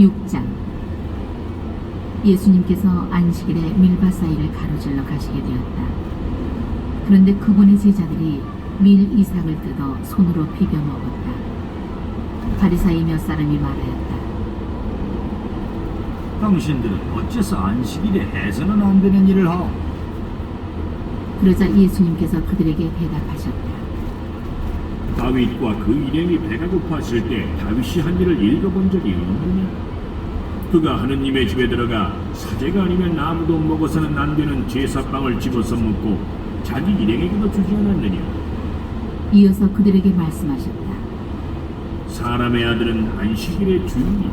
6장. 예수님께서 안식일에 밀밭 사이를 가로질러 가시게 되었다. 그런데 그분의 제자들이 밀 이삭을 뜯어 손으로 비벼 먹었다. 바리사이 몇 사람이 말하였다. 당신들은 어째서 안식일에 해서는 안 되는 일을 하오? 그러자 예수님께서 그들에게 대답하셨다. 다윗과 그 일행이 배가 고팠을 때 다윗이 한 일을 읽어본 적이 없느냐? 그가 하느님의 집에 들어가 사제가 아니면 아무도 먹어서는 안 되는 제사빵을 집어서 먹고 자기 일행에게도 주지 않았느냐? 이어서 그들에게 말씀하셨다. 사람의 아들은 안식일의 주인이다.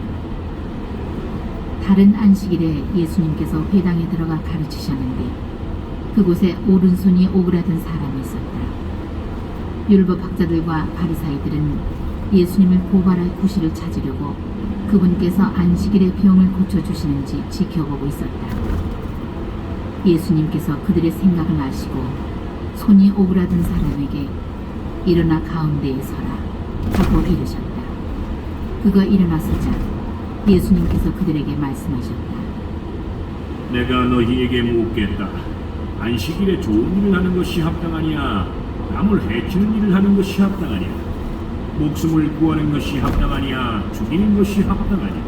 다른 안식일에 예수님께서 회당에 들어가 가르치셨는데 그곳에 오른손이 오그라든 사람이 있었다. 율법학자들과 바리사이들은 예수님을 고발할 구실을 찾으려고 그분께서 안식일에 병을 고쳐주시는지 지켜보고 있었다. 예수님께서 그들의 생각을 아시고 손이 오그라든 사람에게 일어나 가운데에 서라 하고 이르셨다. 그가 일어나서자 예수님께서 그들에게 말씀하셨다. 내가 너희에게 묻겠다. 안식일에 좋은 일을 하는 것이 합당하냐? 남을 해치는 일을 하는 것이 합당하냐? 목숨을 구하는 것이 합당하냐? 죽이는 것이 합당하냐?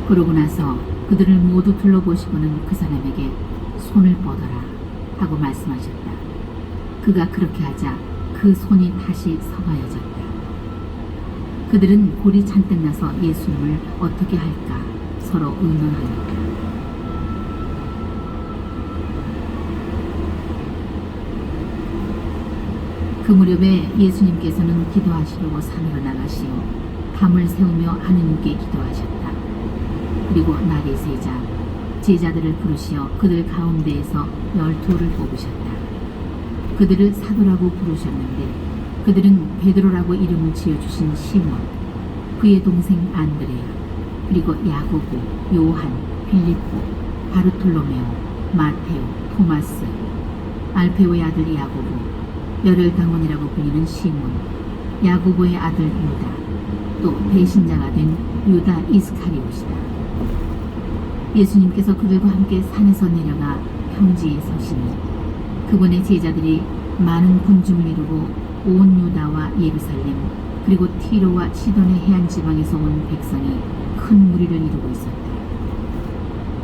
그러고 나서 그들을 모두 둘러보시고는 그 사람에게 손을 뻗어라 하고 말씀하셨다. 그가 그렇게 하자 그 손이 다시 성하여졌다. 그들은 골이 잔뜩 나서 예수님을 어떻게 할까 서로 의논하였다. 그 무렵에 예수님께서는 기도하시려고 산으로 나가시어 밤을 새우며 하느님께 기도하셨다. 그리고 날이 새자 제자들을 부르시어 그들 가운데에서 12를 뽑으셨다. 그들을 사도라고 부르셨는데 그들은 베드로라고 이름을 지어주신 시몬, 그의 동생 안드레아, 그리고 야고보, 요한, 빌립보, 바르톨로메오, 마테오, 토마스, 알페오의 아들 야고보, 열혈강원이라고 불리는 시몬, 야고보의 아들 유다, 또 배신자가 된 유다 이스카리옷이다. 예수님께서 그들과 함께 산에서 내려가 평지에 서시니 그분의 제자들이 많은 군중을 이루고 온 유다와 예루살렘 그리고 티로와 시돈의 해안 지방에서 온 백성이 큰 무리를 이루고 있었다.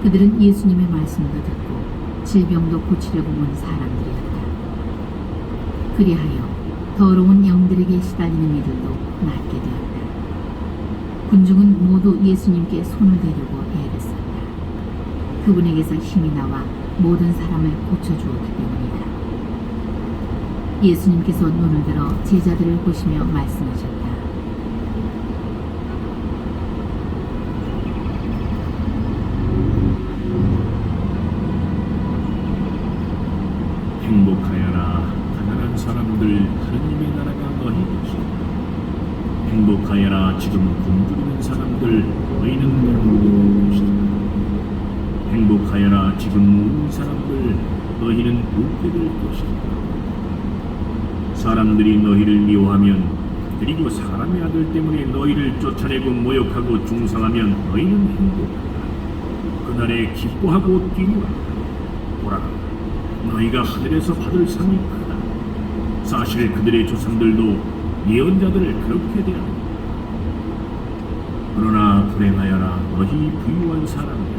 그들은 예수님의 말씀도 듣고 질병도 고치려고 온 사람들이었다. 그리하여 더러운 영들에게 시달리는 이들도 낫게 되었다. 군중은 모두 예수님께 손을 대려고 애를 썼다. 그분에게서 힘이 나와 모든 사람을 고쳐주었기 때문이다. 예수님께서 눈을 들어 제자들을 보시며 말씀하셨다. 행복하여라 가난한 사람들, 하느님의 나라가 너희 것이다. 행복하여라 지금 굶주리는 사람들, 너희는 행복할 것이다. 행복하여라 지금 우는 사람들, 너희는 웃게 될 것이다. 사람들이 너희를 미워하면 그리고 사람의 아들 때문에 너희를 쫓아내고 모욕하고 중상하면 너희는 행복하다. 그날에 기뻐하고 뛰노라. 보라, 너희가 하늘에서 받을 상이 크다. 사실 그들의 조상들도 예언자들을 그렇게 대하다. 그러나 불행하여라 너희 부유한 사람들,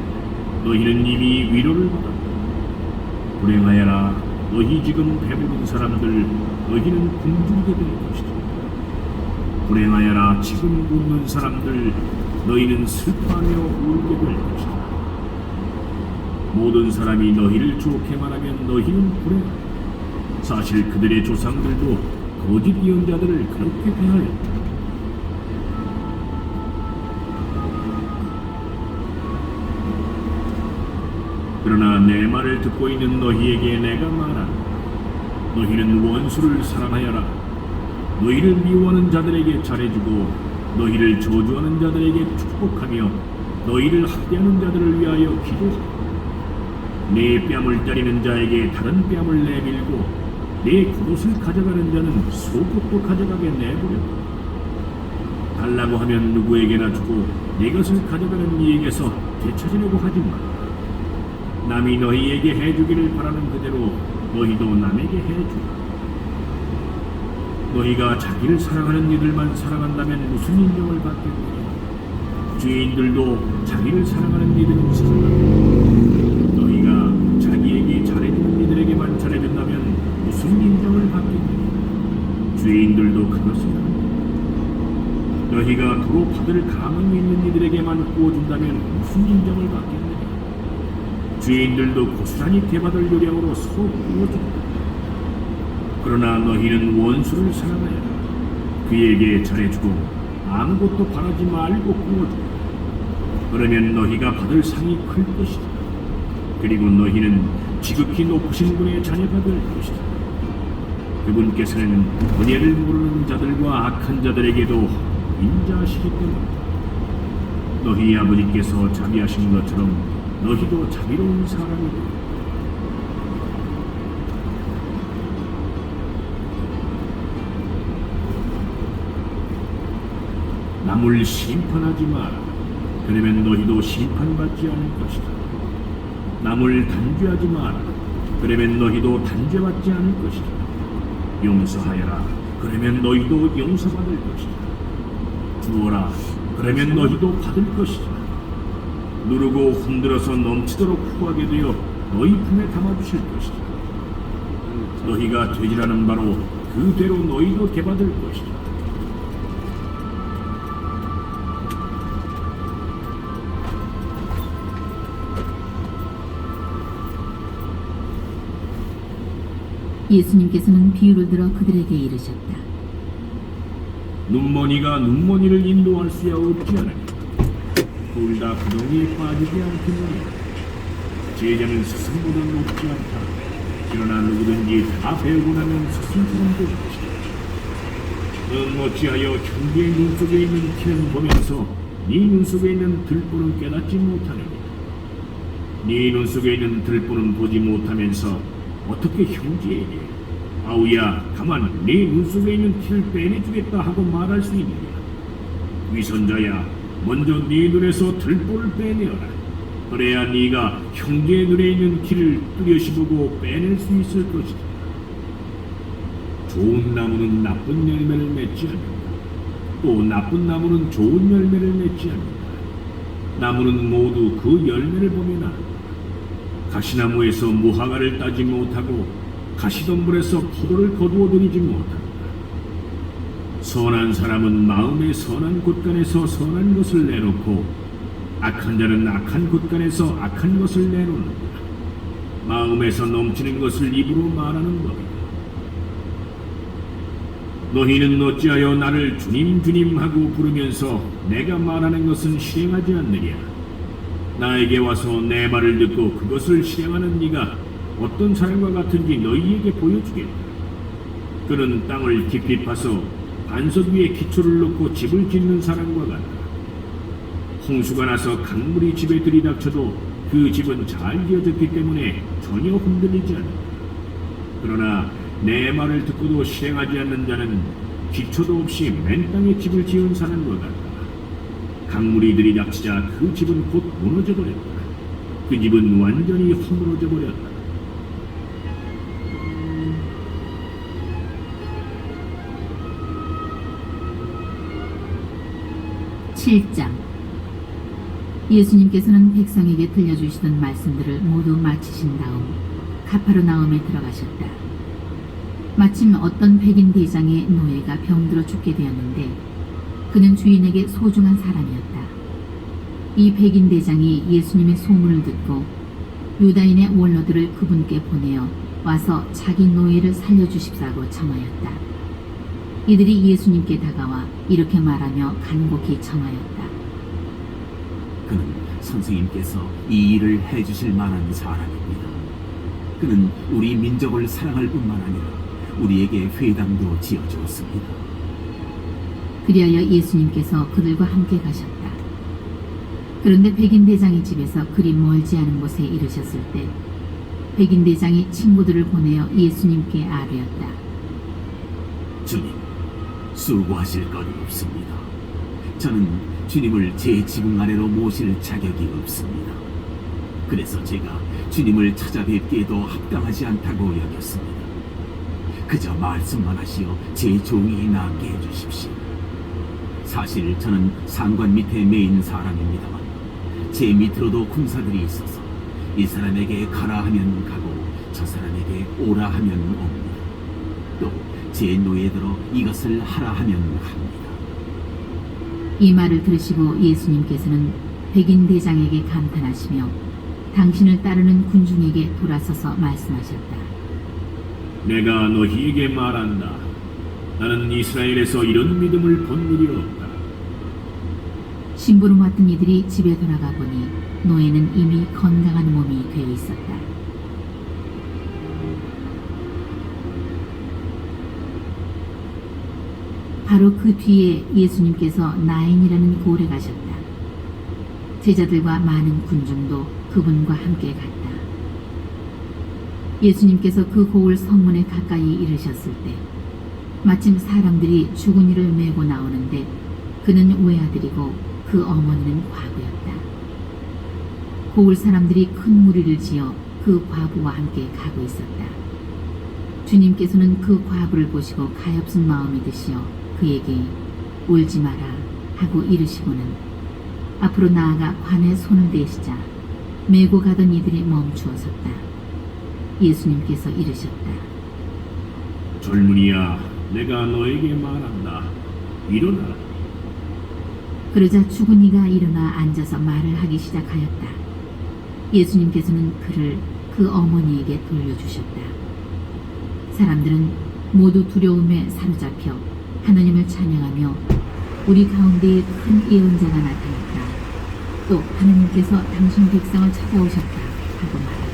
너희는 이미 위로를 받았다. 불행하여라 너희 지금 배부른 사람들, 너희는 굶주리게 될 것이다. 불행하여라 지금 웃는 사람들, 너희는 슬퍼하며 울게 될 것이다. 모든 사람이 너희를 좋게 말하면 너희는 불행하다. 사실 그들의 조상들도 거짓 예언자들을 그렇게 대하였다. 그러나 내 말을 듣고 있는 너희에게 내가 말한다. 너희는 원수를 사랑하여라. 너희를 미워하는 자들에게 잘해주고 너희를 저주하는 자들에게 축복하며 너희를 학대하는 자들을 위하여 기도하라. 내 뺨을 때리는 자에게 다른 뺨을 내밀고 내 겉옷을 가져가는 자는 속옷도 가져가게 내버려. 달라고 하면 누구에게나 주고 네 것을 가져가는 이에게서 되찾으려고 하지 마라. 남이 너희에게 해주기를 바라는 그대로 너희도 남에게 해주라. 너희가 자기를 사랑하는 이들만 사랑한다면 무슨 인정을 받겠느냐? 죄인들도 자기를 사랑하는 이들은 사랑하고 너희가 자기에게 잘해주는 이들에게만 잘해준다면 무슨 인정을 받겠느냐? 죄인들도 그것을 합니다. 너희가 도로 받을 가망이 있는 이들에게만 구워준다면 무슨 인정을 받겠느냐? 죄인들도 고스란히 대받을 요량으로 서로 구워준다. 그러나 너희는 원수를 사랑하여라. 그에게 잘해주고 아무것도 바라지 말고 구워주라. 그러면 너희가 받을 상이 클 것이다. 그리고 너희는 지극히 높으신 분의 자녀가 될 것이다. 그분께서는 은혜를 모르는 자들과 악한 자들에게도 인자하시기 때문이다. 너희 아버지께서 자비하신 것처럼 너희도 자비로운 사람이 되라. 남을 심판하지 마라. 그러면 너희도 심판받지 않을 것이다. 남을 단죄하지 마라. 그러면 너희도 단죄받지 않을 것이다. 용서하여라. 그러면 너희도 용서받을 것이다. 주어라. 그러면 너희도 받을 것이다. 누르고 흔들어서 넘치도록 후하게 되어 너희 품에 담아주실 것이다. 너희가 되지라는 바로 그대로 너희도 되받을 것이다. 예수님께서는 비유를 들어 그들에게 이르셨다. 눈머니가 눈머니를 인도할 수야 없지 않으니 둘 다 구덩이에 빠지지 않겠느냐. 제자는 스승보다 높지 않다. 그러나 누구든지 다 배우고 나면 스승처럼 될 것이다. 넌 어찌하여 형제의 눈 속에 있는 티는 보면서 네 눈 속에 있는 들보는 깨닫지 못하느냐. 네 눈 속에 있는 들보는 보지 못하면서 어떻게 형제에게 아우야 가만 네 눈 속에 있는 티를 빼내주겠다 하고 말할 수 있느냐. 위선자야 먼저 네 눈에서 들보를 빼내어라. 그래야 네가 형제의 눈에 있는 티를 뚜렷이 보고 빼낼 수 있을 것이다. 좋은 나무는 나쁜 열매를 맺지 않는다. 또 나쁜 나무는 좋은 열매를 맺지 않는다. 나무는 모두 그 열매를 보면 안다. 가시나무에서 무화과를 따지 못하고 가시덤불에서 포도를 거두어 들이지 못한다. 선한 사람은 마음의 선한 곳간에서 선한 것을 내놓고 악한 자는 악한 곳간에서 악한 것을 내놓는다. 마음에서 넘치는 것을 입으로 말하는 법이다. 너희는 어찌하여 나를 주님 주님 하고 부르면서 내가 말하는 것은 실행하지 않느냐. 나에게 와서 내 말을 듣고 그것을 실행하는 네가 어떤 사람과 같은지 너희에게 보여주겠다. 그는 땅을 깊이 파서 반석 위에 기초를 놓고 집을 짓는 사람과 같다. 홍수가 나서 강물이 집에 들이닥쳐도 그 집은 잘 지어졌기 때문에 전혀 흔들리지 않는다. 그러나 내 말을 듣고도 실행하지 않는 자는 기초도 없이 맨 땅에 집을 지은 사람과 같다. 강물이 들이닥치자 그 집은 곧 무너져 버렸다. 그 집은 완전히 허물어져 버렸다. (7장) 예수님께서는 백성에게 들려주시던 말씀들을 모두 마치신 다음 가파르나움에 들어가셨다. 마침 어떤 백인 대장의 노예가 병들어 죽게 되었는데 그는 주인에게 소중한 사람이었다. 이 백인 대장이 예수님의 소문을 듣고 유다인의 원로들을 그분께 보내어 와서 자기 노예를 살려주십사고 청하였다. 이들이 예수님께 다가와 이렇게 말하며 간곡히 청하였다. 그는 선생님께서 이 일을 해주실 만한 사람입니다. 그는 우리 민족을 사랑할 뿐만 아니라 우리에게 회당도 지어주었습니다. 그리하여 예수님께서 그들과 함께 가셨다. 그런데 백인 대장의 집에서 그리 멀지 않은 곳에 이르셨을 때 백인 대장이 친구들을 보내어 예수님께 아뢰었다. 주님, 수고하실 건 없습니다. 저는 주님을 제 지붕 아래로 모실 자격이 없습니다. 그래서 제가 주님을 찾아뵙기에도 합당하지 않다고 여겼습니다. 그저 말씀만 하시어 제 종이 남게 해주십시오. 사실 저는 상관 밑에 매인 사람입니다만 제 밑으로도 군사들이 있어서 이 사람에게 가라 하면 가고 저 사람에게 오라 하면 옵니다. 또 제 노예대로 이것을 하라 하면 합니다. 이 말을 들으시고 예수님께서는 백인 대장에게 감탄하시며 당신을 따르는 군중에게 돌아서서 말씀하셨다. 내가 너희에게 말한다. 나는 이스라엘에서 이런 믿음을 본 일이 없다. 심부름 왔던 이들이 집에 돌아가 보니 노예는 이미 건강한 몸이 되어 있었다. 바로 그 뒤에 예수님께서 나인이라는 고을에 가셨다. 제자들과 많은 군중도 그분과 함께 갔다. 예수님께서 그 고을 성문에 가까이 이르셨을 때 마침 사람들이 죽은 이를 메고 나오는데 그는 외아들이고 그 어머니는 과부였다. 고을 사람들이 큰 무리를 지어 그 과부와 함께 가고 있었다. 주님께서는 그 과부를 보시고 가엾은 마음이 드시어 그에게 울지 마라 하고 이르시고는 앞으로 나아가 관에 손을 대시자 메고 가던 이들이 멈추어 섰다. 예수님께서 이르셨다. 젊은이야, 내가 너에게 말한다. 일어나라. 그러자 죽은 이가 일어나 앉아서 말을 하기 시작하였다. 예수님께서는 그를 그 어머니에게 돌려주셨다. 사람들은 모두 두려움에 사로잡혀 하나님을 찬양하며 우리 가운데에 큰 예언자가 나타났다. 또 하나님께서 당신 백성을 찾아오셨다 하고 말했다.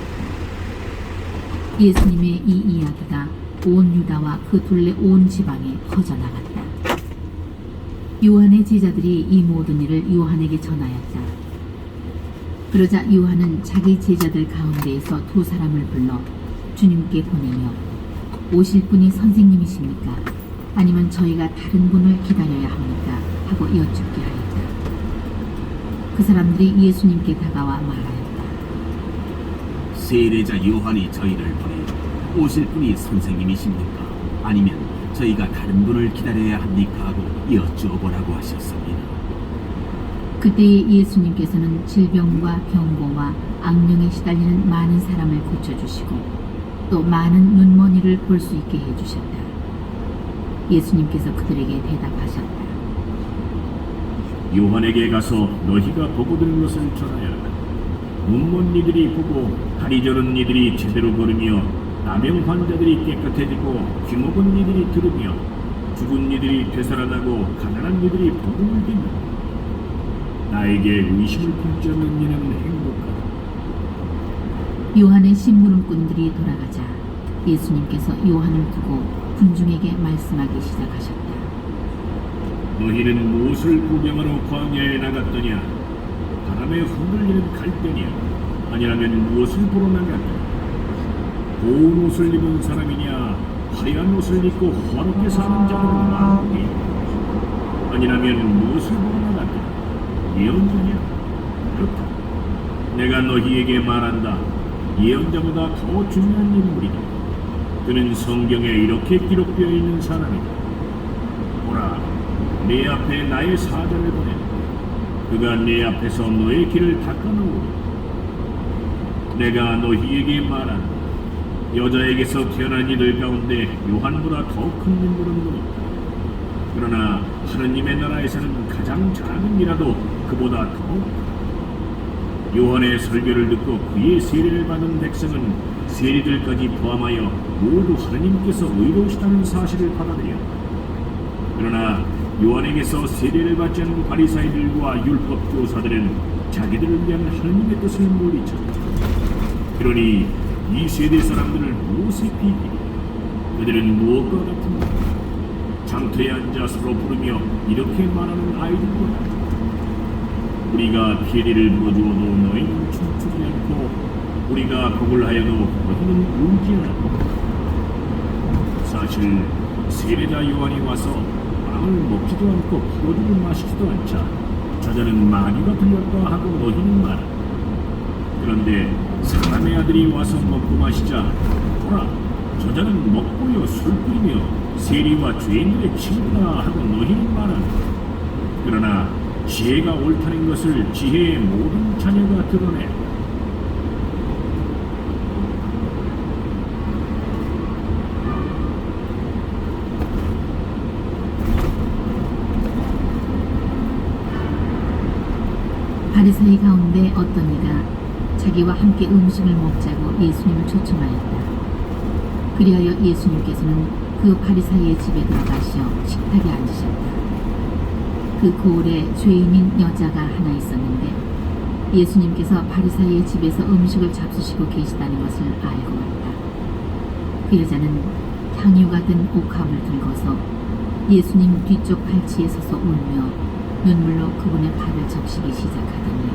예수님의 이 이야기가 온 유다와 그 둘레 온 지방에 퍼져나갔다. 요한의 제자들이 이 모든 일을 요한에게 전하였다. 그러자 요한은 자기 제자들 가운데에서 두 사람을 불러 주님께 보내며 오실 분이 선생님이십니까? 아니면 저희가 다른 분을 기다려야 합니까? 하고 여쭙게 하였다. 그 사람들이 예수님께 다가와 말하였다. 세례자 요한이 저희를 보내 오실 분이 선생님이십니까? 아니면 저희가 다른 분을 기다려야 합니까? 하고 여쭈어보라고 하셨습니다. 그때 예수님께서는 질병과 병고와 악령에 시달리는 많은 사람을 고쳐주시고 또 많은 눈먼이를 볼 수 있게 해주셨다. 예수님께서 그들에게 대답하셨다. 요한에게 가서 너희가 보고 들은 것을 전하여라. 눈먼 이들이 보고 다리 저는 이들이 제대로 걸으며 나병 환자들이 깨끗해지고 귀먹은 이들이 들으며 죽은 이들이 되살아나고 가난한 이들이 복음을 듣는 나에게 의심을 품지 않는 이는 행복하다. 요한의 심부름꾼들이 돌아가자 예수님께서 요한을 두고 군중에게 말씀하기 시작하셨다. 너희는 무엇을 구경하러 광야에 나갔더냐? 바람에 흔들리는 갈대냐? 아니라면 무엇을 보러 나갔더냐? 고운 옷을 입은 사람이냐? 하얀 옷을 입고 화롭게 사는 자들은 왕국이냐? 아니라면 무엇을 보러 나갔더냐? 예언자냐? 그렇다. 내가 너희에게 말한다. 예언자보다 더 중요한 인물이다. 그는 성경에 이렇게 기록되어 있는 사람이다. 보라, 내 앞에 나의 사자를 보낸다. 그가 내 앞에서 너의 길을 닦아놓으리라. 내가 너희에게 말한다. 여자에게서 태어난 이들 가운데 요한보다 더 큰 인물은 없다. 그러나 하느님의 나라에서는 가장 작은 이라도 그보다 더 크다. 요한의 설교를 듣고 그의 세례를 받은 백성은 세리들까지 포함하여 모두 하느님께서 의로우시다는 사실을 받아들였다. 그러나 요한에게서 세례를 받지 않은 바리사이들과 율법 교사들은 자기들을 위한 하느님의 뜻을 물리쳤다. 그러니 이 세대 사람들을 무엇에 비기리? 그들은 무엇과 같은가? 장터에 앉아 서로 부르며 이렇게 말하는 아이들과 같다. 우리가 피리를 물어주어도 너희는 춤추지 않고 우리가 곡을 하여도 너희는 울지 않고. 사실 세례자 요한이 와서 빵을 먹지도 않고 포도주를 마시지도 않자 저자는 마귀가 들렸다 하고 너희는 말아. 그런데 사람의 아들이 와서 먹고 마시자 보라 저자는 먹고요 술 뿌리며 세리와 죄인들의 친구다 하고 너희는 말하라. 그러나 지혜가 옳다는 것을 지혜의 모든 자녀가 드러내. 바리새인 가운데 어떤 이가 자기와 함께 음식을 먹자고 예수님을 초청하였다. 그리하여 예수님께서는 그 바리새인의 집에 들어가시어 식탁에 앉으셨다. 그 고을에 죄인인 여자가 하나 있었는데 예수님께서 바리새인의 집에서 음식을 잡수시고 계시다는 것을 알고 왔다. 그 여자는 향유가 든 옥합을 들고서 예수님 뒤쪽 발치에 서서 울며 눈물로 그분의 발을 적시기 시작하더니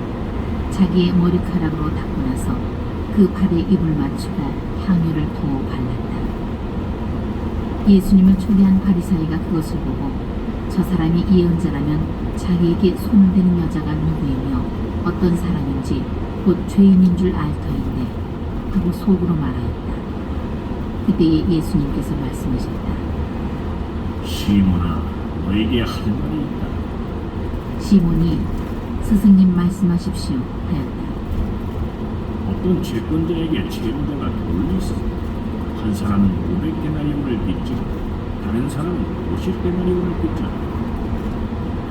자기의 머리카락으로 닦고 나서 그 발에 입을 맞추고 향유를 부어 발랐다. 예수님을 초대한 바리새인가 그것을 보고 저 사람이 예언자라면 자기에게 손을 대는 여자가 누구이며 어떤 사람인지 곧 죄인인 줄 알 터인데 하고 속으로 말하였다. 그때에 예수님께서 말씀하셨다. 시몬아 너에게 할 말이 있다. 시몬이 스승님 말씀하십시오 하였다. 어떤 채권자에게 채무자가 돌이 있어 한 사람은 500데나리온을 빚지고 다른 사람은 50데나리온을 빚잖아.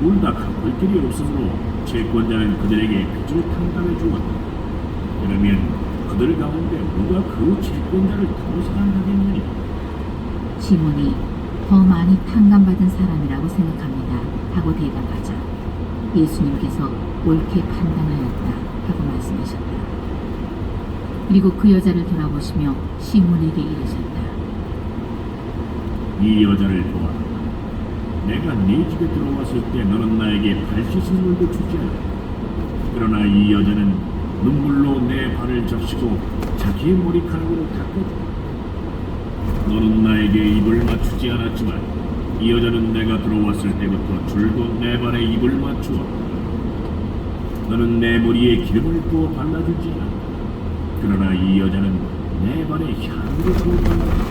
둘 다 갚을 길이 없으므로 채권자는 그들에게 빚을 탕감해 주었다. 그러면 그들 가운데 누가 그 채권자를 더 사랑하겠느냐? 시몬이 더 많이 탕감받은 사람이라고 생각합니다 하고 대답하자 예수님께서 옳게 판단하였다 하고 말씀하셨다. 그리고 그 여자를 돌아보시며 시몬에게 이르셨다. 이 여자를 보아라. 내가 네 집에 들어왔을 때 너는 나에게 발 씻은 물도 주지 않았다. 그러나 이 여자는 눈물로 내 발을 적시고 자기의 머리카락으로 닦아주고 너는 나에게 입을 맞추지 않았지만 이 여자는 내가 들어왔을 때부터 줄곧 내 발에 입을 맞추었다. 너는 내 머리에 기름을 부어 발라주지 않았다. 그러나 이 여자는 내 발에 향기를 부어 발랐다.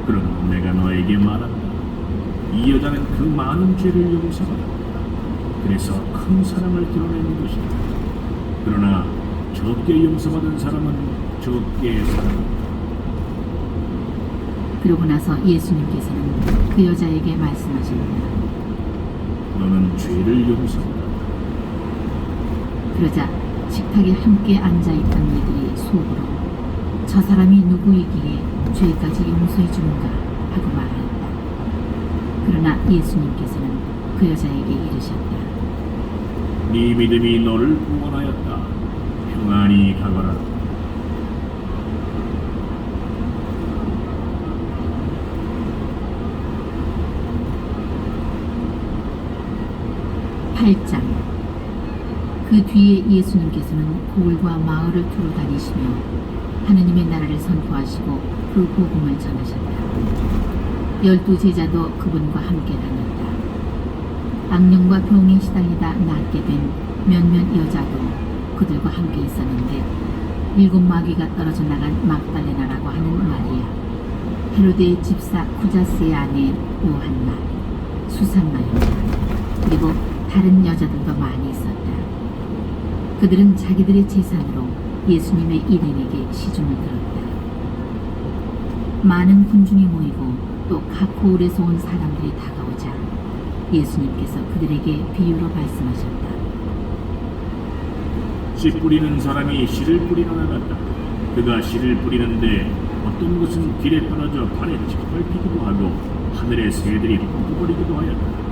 그러나 내가 너에게 말한다. 이 여자는 그 많은 죄를 용서받았다. 그래서 큰 사랑을 드러내는 것이다. 그러나 적게 용서받은 사람은 적게 사랑한다. 그러고 나서 예수님께서는 그 여자에게 말씀하셨다. 너는 죄를 용서받았다. 그러자 식탁에 함께 앉아있던 이들이 속으로 저 사람이 누구이기에 죄까지 용서해 주는가 하고 말하였다. 그러나 예수님께서는 그 여자에게 이르셨다. 네 믿음이 너를 구원하였다. 평안히 가거라. 그 뒤에 예수님께서는 고을과 마을을 두루 다니시며 하느님의 나라를 선포하시고 그 복음을 전하셨다. 12 제자도 그분과 함께 다녔다. 악령과 병에 시달리다 낫게 된 몇몇 여자도 그들과 함께 있었는데 7 마귀가 떨어져 나간 막달레나라고 하는 마리아, 헤로데의 집사 쿠자스의 아내 요한나, 수산마 여자, 그리고 다른 여자들도 많이 있었다. 그들은 자기들의 재산으로 예수님의 일행에게 시중을 들었다. 많은 군중이 모이고 또 각 고을에서 온 사람들이 다가오자 예수님께서 그들에게 비유로 말씀하셨다. 씨 뿌리는 사람이 씨를 뿌리러 나갔다. 그가 씨를 뿌리는데 어떤 것은 길에 떨어져 발에 짓밟히기도 하고 하늘의 새들이 흩어버리기도 하였다.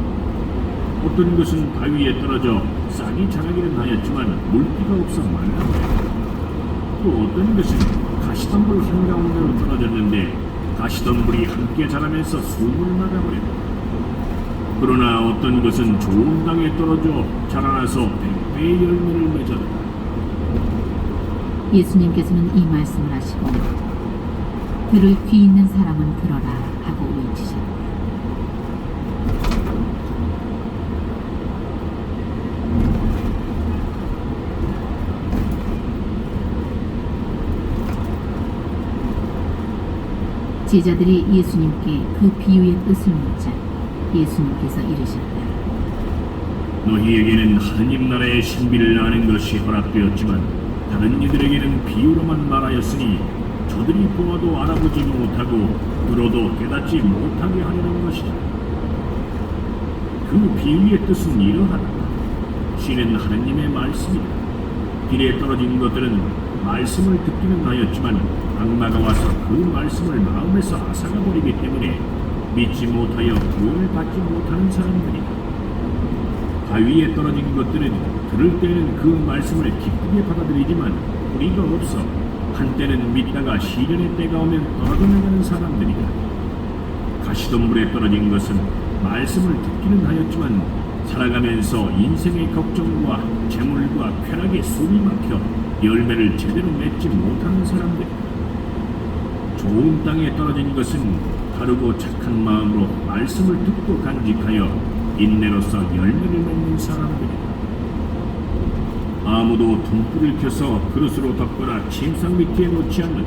어떤 것은 바위에 떨어져 싹이 자라기는 하였지만 물기가 없어 말라버렸다. 또 어떤 것은 가시덤불 한가운데로 떨어졌는데 가시덤불이 함께 자라면서 숨을 막아버렸다. 그러나 어떤 것은 좋은 땅에 떨어져 자라나서 100배의 열매를 맺었다. 예수님께서는 이 말씀을 하시고 들을 귀 있는 사람은 들어라 하고 외치셨다. 제자들이 예수님께 그 비유의 뜻을 묻자 예수님께서 이르셨다. 너희에게는 하느님 나라의 신비를 아는 것이 허락되었지만 다른 이들에게는 비유로만 말하였으니 저들이 보아도 알아보지 못하고 들어도 깨닫지 못하게 하려는 것이다. 그 비유의 뜻은 이러하다. 씨는 하느님의 말씀이다. 길에 떨어진 것들은 말씀을 듣기는 하였지만 악마가 와서 그 말씀을 마음에서 앗아가 버리기 때문에 믿지 못하여 구원을 받지 못하는 사람들이다. 바위에 떨어진 것들은 들을 때는 그 말씀을 기쁘게 받아들이지만 뿌리가 없어 한때는 믿다가 시련의 때가 오면 떨어져 나가는 사람들이다. 가시덤불에 떨어진 것은 말씀을 듣기는 하였지만 살아가면서 인생의 걱정과 재물과 쾌락에 숨이 막혀 열매를 제대로 맺지 못하는 사람들이다. 좋은 땅에 떨어진 것은 바르고 착한 마음으로 말씀을 듣고 간직하여 인내로서 열매를 맺는 사람들이다. 아무도 등불을 켜서 그릇으로 덮거나 침상 밑에 놓지 않는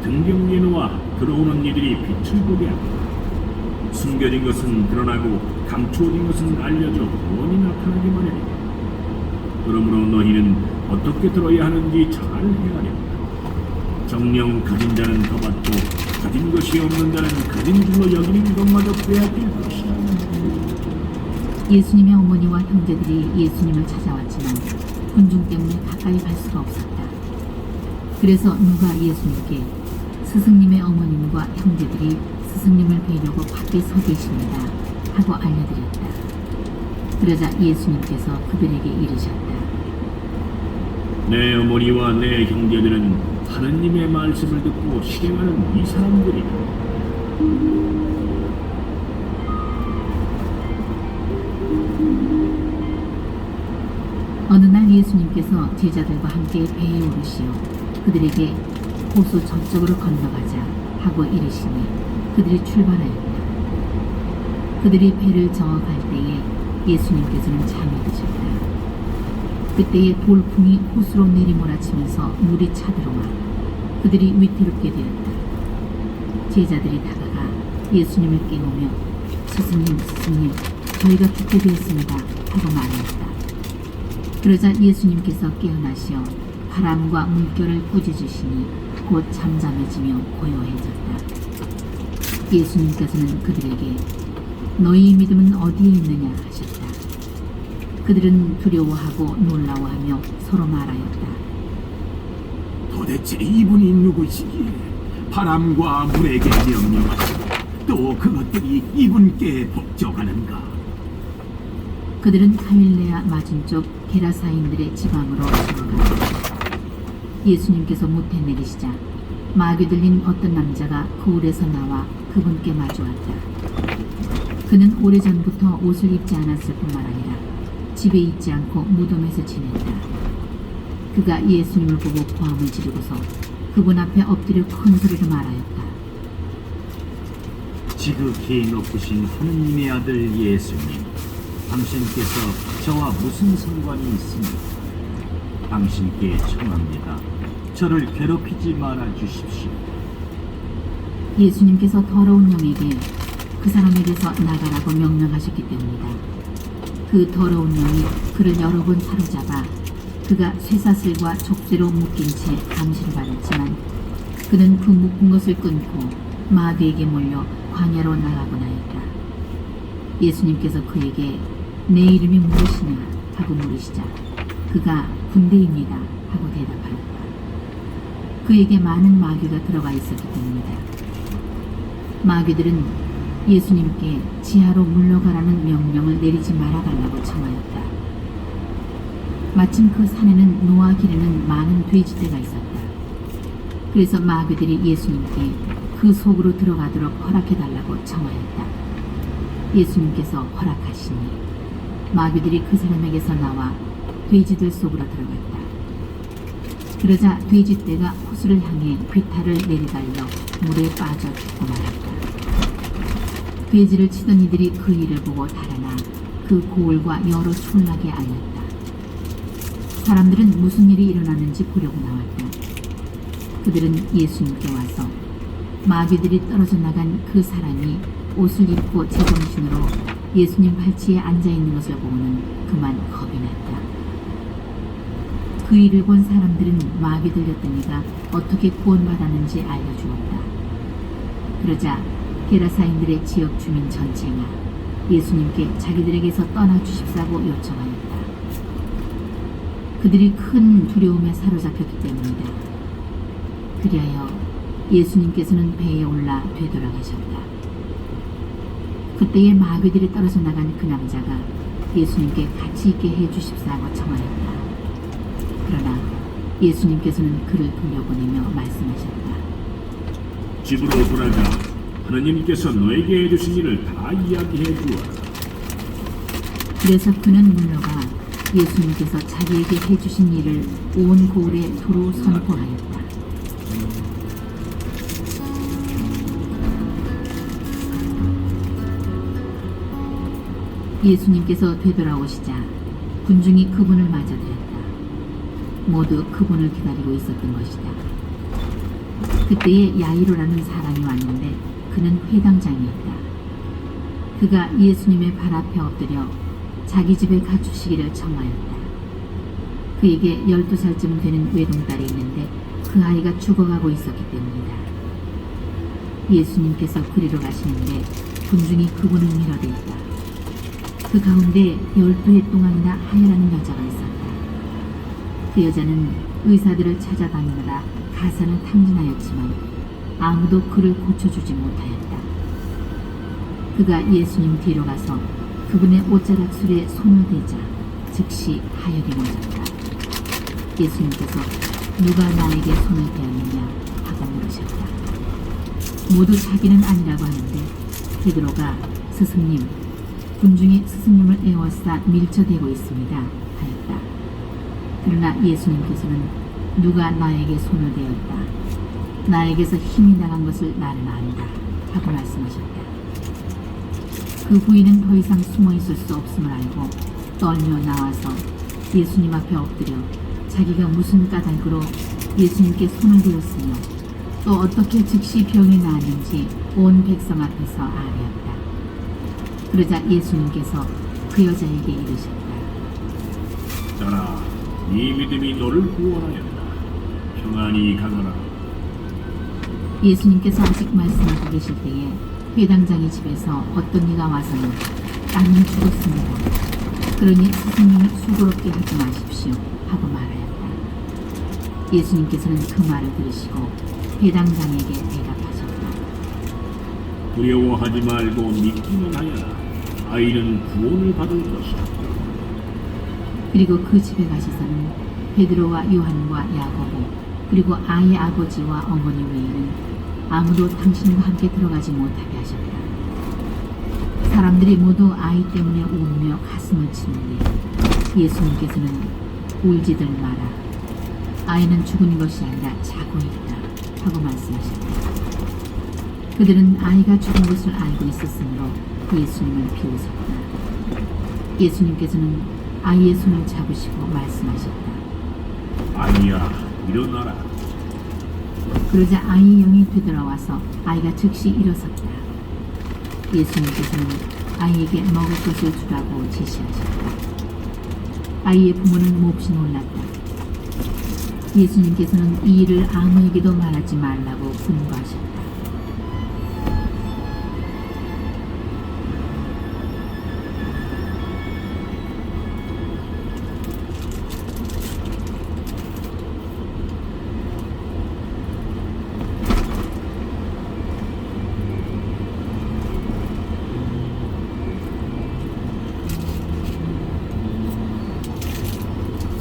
등경 위에 놓아 들어오는 이들이 빛을 보게 합니다. 숨겨진 것은 드러나고 감추어진 것은 알려져 구원이 나타나기 마련이다. 그러므로 너희는 어떻게 들어야 하는지 잘 헤아려라. 정령 가진 자는 더 받고 가진 것이 없는 자는 가진 줄로 여기는 것마저 빼앗길 것이다. 예수님의 어머니와 형제들이 예수님을 찾아왔지만 군중 때문에 가까이 갈 수가 없었다. 그래서 누가 예수님께 스승님의 어머님과 형제들이 스승님을 뵈려고 밖에 서 계십니다 하고 알려드렸다. 그러자 예수님께서 그들에게 이르셨다. 내 어머니와 내 형제들은 하느님의 말씀을 듣고 실행하는 이 사람들이다. 어느 날 예수님께서 제자들과 함께 배에 오르시어 그들에게 호수 저쪽으로 건너가자 하고 이르시니 그들이 출발하였다. 그들이 배를 저어갈 때에 예수님께서는 잠이 드셨다. 그때에 돌풍이 호수로 내리몰아치면서 물이 차들어와 그들이 위태롭게 되었다. 제자들이 다가가 예수님을 깨우며 스승님, 스승님, 저희가 죽게 되었습니다 하고 말하였다. 그러자 예수님께서 깨어나시어 바람과 물결을 꾸짖으시니 곧 잠잠해지며 고요해졌다. 예수님께서는 그들에게 너희 믿음은 어디에 있느냐 하셨다. 그들은 두려워하고 놀라워하며 서로 말하였다. 도대체 이분이 누구시기에 바람과 물에게 명령하시고 또 그것들이 이분께 복종하는가? 그들은 갈릴레아 맞은쪽 게라사인들의 지방으로 들어갔다. 예수님께서 모태 내리시자 마귀 들린 어떤 남자가 거울에서 나와 그분께 마주왔다. 그는 오래전부터 옷을 입지 않았을 뿐만 아니라 집에 있지 않고 무덤에서 지냈다. 그가 예수님을 보고 고함을 지르고서 그분 앞에 엎드려 큰 소리로 말하였다. 지극히 높으신 하느님의 아들 예수님, 당신께서 저와 무슨 상관이 있습니까? 당신께 청합니다. 저를 괴롭히지 말아 주십시오. 예수님께서 더러운 영에게 그 사람에게서 나가라고 명령하셨기 때문이다. 그 더러운 영이 그를 여러 번 사로잡아 그가 쇠사슬과 족쇄로 묶인 채 감시를 받았지만 그는 그 묶은 것을 끊고 마귀에게 몰려 광야로 나가곤 하였다. 예수님께서 그에게 내 이름이 무엇이냐 하고 물으시자 그가 군대입니다 하고 대답하였다. 그에게 많은 마귀가 들어가 있었기 때문이다. 마귀들은 예수님께 지하로 물러가라는 명령을 내리지 말아달라고 청하였다. 마침 그 산에는 노아 기르는 많은 돼지떼가 있었다. 그래서 마귀들이 예수님께 그 속으로 들어가도록 허락해달라고 청하였다. 예수님께서 허락하시니 마귀들이 그 사람에게서 나와 돼지들 속으로 들어갔다. 그러자 돼지떼가 호수를 향해 귀탈을 내리달려 물에 빠져 죽고 말았다. 돼지를 치던 이들이 그 일을 보고 달아나 그 고을과 여러村落에 알렸다. 사람들은 무슨 일이 일어나는지 보려고 나왔다. 그들은 예수님께 와서 마귀들이 떨어져 나간 그 사람이 옷을 입고 제정신으로 예수님 발치에 앉아있는 것을 보고는 그만 겁이 났다. 그 일을 본 사람들은 마귀 들렸던 이가 어떻게 구원받았는지 알려주었다. 그러자 게라사인들의 지역 주민 전체가 예수님께 자기들에게서 떠나주십사고 요청하였다. 그들이 큰 두려움에 사로잡혔기 때문이다. 그리하여 예수님께서는 배에 올라 되돌아가셨다. 그때에 마귀들이 떨어져 나간 그 남자가 예수님께 같이 있게 해주십사고 청하였다. 그러나 예수님께서는 그를 돌려보내며 말씀하셨다. 집으로 돌아가 하느님께서 너에게 해주신 일을 다 이야기해 주어라. 그래서 그는 물러가 예수님께서 자기에게 해주신 일을 온 고을에 두루 선포하였다. 예수님께서 되돌아오시자 군중이 그분을 맞아들였다. 모두 그분을 기다리고 있었던 것이다. 그때에 야이로라는 사람이 왔는데 그는 회당장이었다. 그가 예수님의 발 앞에 엎드려 자기 집에 갖추시기를 청하였다. 그에게 12살쯤 되는 외동딸이 있는데 그 아이가 죽어가고 있었기 때문이다. 예수님께서 그리로 가시는데 군중이 그분을 밀어댔다. 그 가운데 12해 동안이나 하혈하는 여자가 있었다. 그 여자는 의사들을 찾아다니느라 가산을 탕진하였지만 아무도 그를 고쳐주지 못하였다. 그가 예수님 뒤로 가서 그분의 옷자락술에 손을 대자 즉시 하혈이 멎었다. 예수님께서 누가 나에게 손을 대었느냐 하고 물으셨다. 모두 자기는 아니라고 하는데 베드로가 스승님, 군중이 스승님을 에워싸 밀쳐대고 있습니다 하였다. 그러나 예수님께서는 누가 나에게 손을 대었다. 나에게서 힘이 나간 것을 나는 안다 하고 말씀하셨다. 그 부인은 더 이상 숨어 있을 수 없음을 알고 떨며 나와서 예수님 앞에 엎드려 자기가 무슨 까닭으로 예수님께 손을 대었으며 또 어떻게 즉시 병이 나았는지 온 백성 앞에서 아뢰었다. 그러자 예수님께서 그 여자에게 이르셨다. 자라, 네 믿음이 너를 구원하였다. 평안히 가거라. 예수님께서 아직 말씀하고 계실 때에 회당장의 집에서 어떤 이가 와서는 나는 죽었습니다. 그러니 스승님을 수고롭게 하지 마십시오 하고 말하였다. 예수님께서는 그 말을 들으시고 회당장에게 대답하셨다. 두려워하지 말고 믿기만 하여라. 아이는 구원을 받을 것이다. 그리고 그 집에 가셔서는 베드로와 요한과 야고보 그리고 아이의 아버지와 어머니 외에는 아무도 당신과 함께 들어가지 못하게 하셨다. 사람들이 모두 아이 때문에 울며 가슴을 치는데 예수님께서는 울지들 마라. 아이는 죽은 것이 아니라 자고 있다 하고 말씀하셨다. 그들은 아이가 죽은 것을 알고 있었으므로 예수님을 비웃었다. 예수님께서는 아이의 손을 잡으시고 말씀하셨다. 아이야, 일어나라. 그러자 아이의 영이 되돌아와서 아이가 즉시 일어섰다. 예수님께서는 아이에게 먹을 것을 주라고 지시하셨다. 아이의 부모는 몹시 놀랐다. 예수님께서는 이 일을 아무에게도 말하지 말라고 분부하셨다.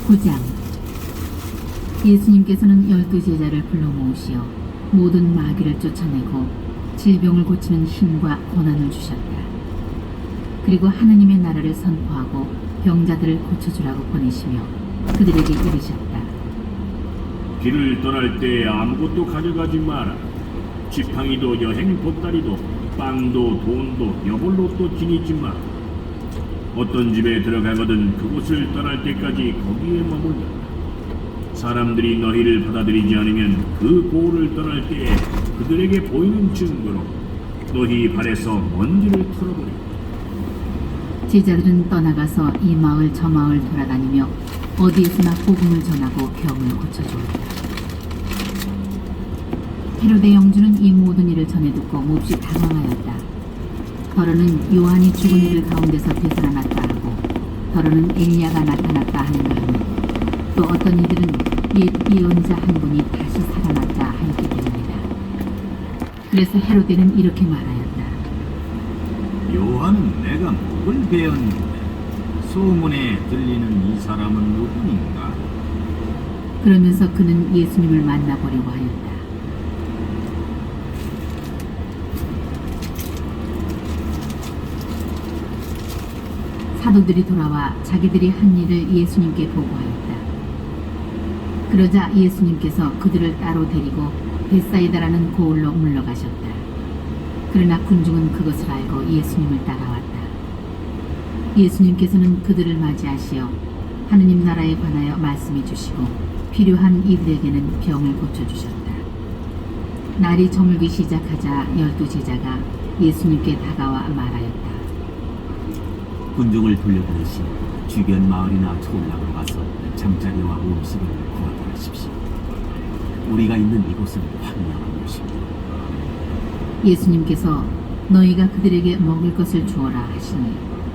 구장 예수님께서는 12제자를 불러 모으시어 모든 마귀를 쫓아내고 질병을 고치는 힘과 고난을 주셨다. 그리고 하느님의 나라를 선포하고 병자들을 고쳐주라고 보내시며 그들에게 이르셨다. 길을 떠날 때 아무것도 가져가지 마라. 지팡이도 여행 보따리도 빵도 돈도 여벌로도 지니지 마라. 어떤 집에 들어가거든 그곳을 떠날 때까지 거기에 머물라. 사람들이 너희를 받아들이지 않으면 그 고을을 떠날 때에 그들에게 보이는 증거로 너희 발에서 먼지를 털어버리고 제자들은 떠나가서 이 마을 저 마을 돌아다니며 어디에서나 복음을 전하고 병을 고쳐주었다. 헤로데 영주는 이 모든 일을 전해 듣고 몹시 당황하였다. 더러는 요한이 죽은 이들 가운데서 되살아났다 하고, 더러는 엘리야가 나타났다 하는가 하며, 또 어떤 이들은 옛 예언자 한 분이 다시 살아났다 하였기 때문이다. 그래서 헤로데는 이렇게 말하였다. 요한은 내가 목을 베었는데 소문에 들리는 이 사람은 누구인가? 그러면서 그는 예수님을 만나보려고 하였다. 사도들이 돌아와 자기들이 한 일을 예수님께 보고하였다. 그러자 예수님께서 그들을 따로 데리고 벳사이다라는 고을로 물러가셨다. 그러나 군중은 그것을 알고 예수님을 따라왔다. 예수님께서는 그들을 맞이하시어 하느님 나라에 관하여 말씀해 주시고 필요한 이들에게는 병을 고쳐주셨다. 날이 저물기 시작하자 12제자가 예수님께 다가와 말하였다. 군중을 돌려보내시 주변 마을이나 초락으로 가서 잠자리와 음식을 구하게 하십시오. 우리가 있는 이곳은 황량한 곳입니다. 예수님께서 너희가 그들에게 먹을 것을 주어라 하시니